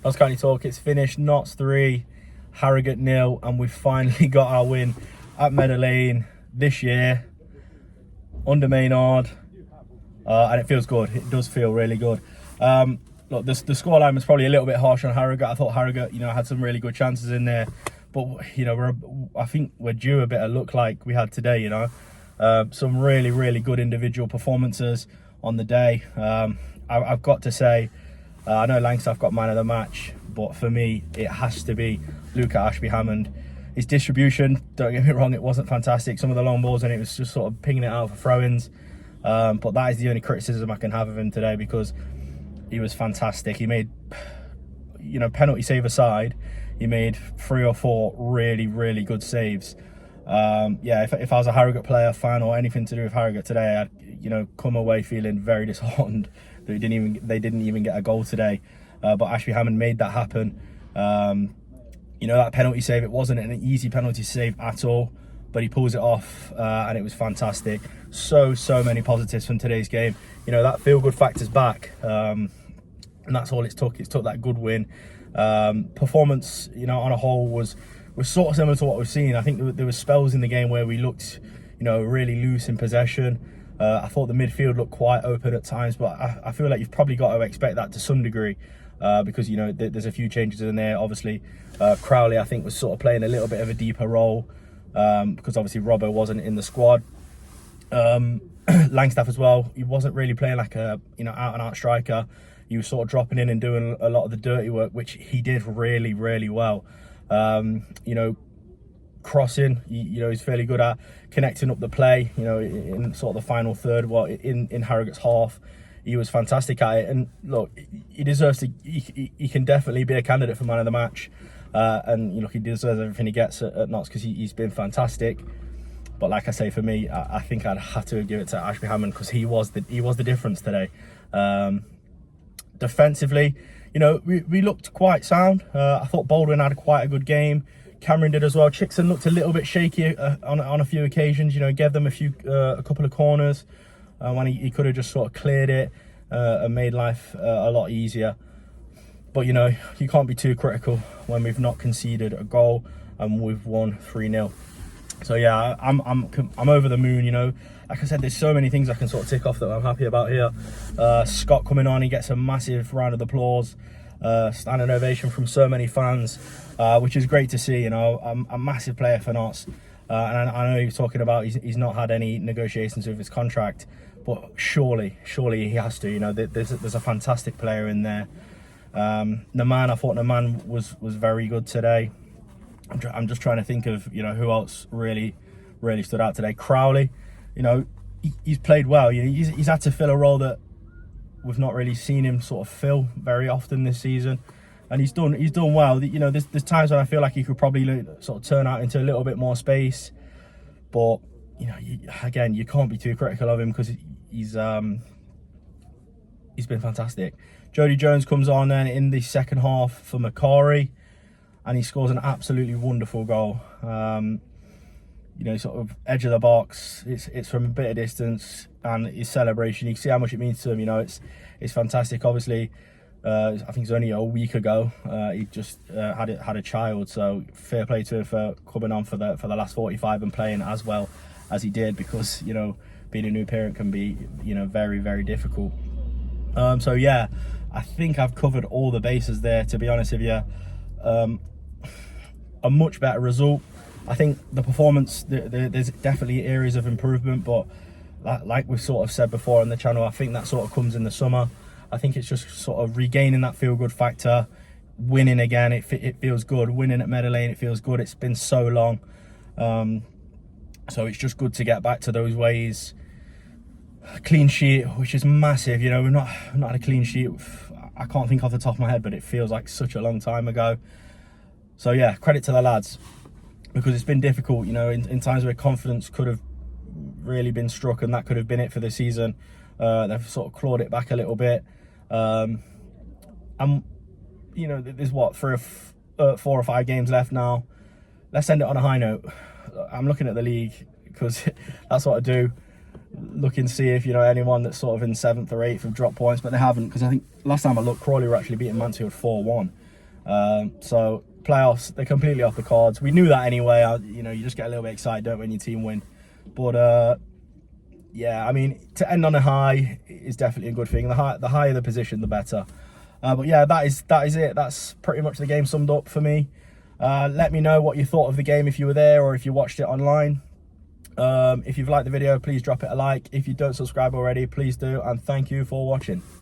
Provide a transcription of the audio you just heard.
Notts County Talk. It's finished. Notts 3, Harrogate 0, and we've finally got our win at Meadow Lane this year under Maynard, and it feels good. It does feel really good. Look, the scoreline was probably a little bit harsh on Harrogate. I thought Harrogate, had some really good chances in there, but I think we're due a bit of luck like we had today. Some really good individual performances on the day. I've got to say, I know Langstaff got man of the match, but for me, it has to be Luca Ashby-Hammond. His distribution, don't get me wrong, it wasn't fantastic. Some of the long balls and it was just sort of pinging it out for throw-ins. But that is the only criticism I can have of him today, because he was fantastic. He made, penalty save aside, he made 3 or 4 really good saves. If I was a Harrogate player, fan, or anything to do with Harrogate today, I'd come away feeling very disheartened that they didn't even get a goal today. But Ashby-Hammond made that happen. That penalty save, it wasn't an easy penalty save at all, but he pulls it off, and it was fantastic. So many positives from today's game. That feel-good factor's back, and that's all it's took. It's took that good win. Performance, on a whole, was sort of similar to what we've seen. I think there were spells in the game where we looked, really loose in possession. I thought the midfield looked quite open at times, but I feel like you've probably got to expect that to some degree, because there's a few changes in there. Obviously, Crowley, I think, was sort of playing a little bit of a deeper role, because obviously Robbo wasn't in the squad. Langstaff as well, he wasn't really playing like a out and out striker. He was sort of dropping in and doing a lot of the dirty work, which he did really well. Crossing, he's fairly good at connecting up the play, in sort of the final third, in Harrogate's half. He was fantastic at it, and look, he deserves to, he can definitely be a candidate for man of the match, and he deserves everything he gets at Notts, because he's been fantastic. But like I say, for me, I think I'd have to give it to Ashby-Hammond, because he was the difference today. Defensively, we looked quite sound. I thought Baldwin had quite a good game. Cameron did as well. Chickson looked a little bit shaky on a few occasions. Gave them a couple of corners when he could have just sort of cleared it and made life a lot easier. But you can't be too critical when we've not conceded a goal and we've won 3-0. So yeah, I'm over the moon. Like I said, there's so many things I can sort of tick off that I'm happy about here. Scott coming on, he gets a massive round of applause, standing ovation from so many fans, which is great to see. I'm a massive player for Notts, and I know he was talking about he's not had any negotiations with his contract, but surely he has to. There's a fantastic player in there. Naman, I thought Naman was very good today. I'm just trying to think of who else really stood out today. Crowley, he's played well. He's had to fill a role that we've not really seen him sort of fill very often this season, and he's done well. There's times when I feel like he could probably sort of turn out into a little bit more space, but again, you can't be too critical of him, because he's been fantastic. Jody Jones comes on then in the second half for Macari, and he scores an absolutely wonderful goal. Sort of edge of the box. It's from a bit of distance, and his celebration, you can see how much it means to him. It's fantastic. Obviously, I think it's only a week ago he just had a child, so fair play to him for coming on for the last 45 and playing as well as he did, because being a new parent can be very difficult. So yeah, I think I've covered all the bases there, to be honest with you. A much better result. I think the performance, there's definitely areas of improvement, but like we've sort of said before on the channel, I think that sort of comes in the summer. I think it's just sort of regaining that feel-good factor. Winning again, it feels good. Winning at Meadow Lane, it feels good. It's been so long. So it's just good to get back to those ways. Clean sheet, which is massive. We've not had a clean sheet. I can't think off the top of my head, but it feels like such a long time ago. So yeah, credit to the lads, because it's been difficult, in times where confidence could have really been struck, and that could have been it for the season. They've sort of clawed it back a little bit. And there's 4 or 5 games left now. Let's end it on a high note. I'm looking at the league, because that's what I do. Look and see if anyone that's sort of in 7th or 8th have dropped points, but they haven't, because I think last time I looked, Crawley were actually beating Mansfield 4-1. So playoffs, they're completely off the cards. We knew that anyway. You know, you just get a little bit excited, don't you, when your team win. But yeah, I mean, to end on a high is definitely a good thing. The higher the position, the better. But yeah, that is it. That's pretty much the game summed up for me. Let me know what you thought of the game if you were there or if you watched it online. If you've liked the video, please drop it a like. If you don't subscribe already, please do. And thank you for watching.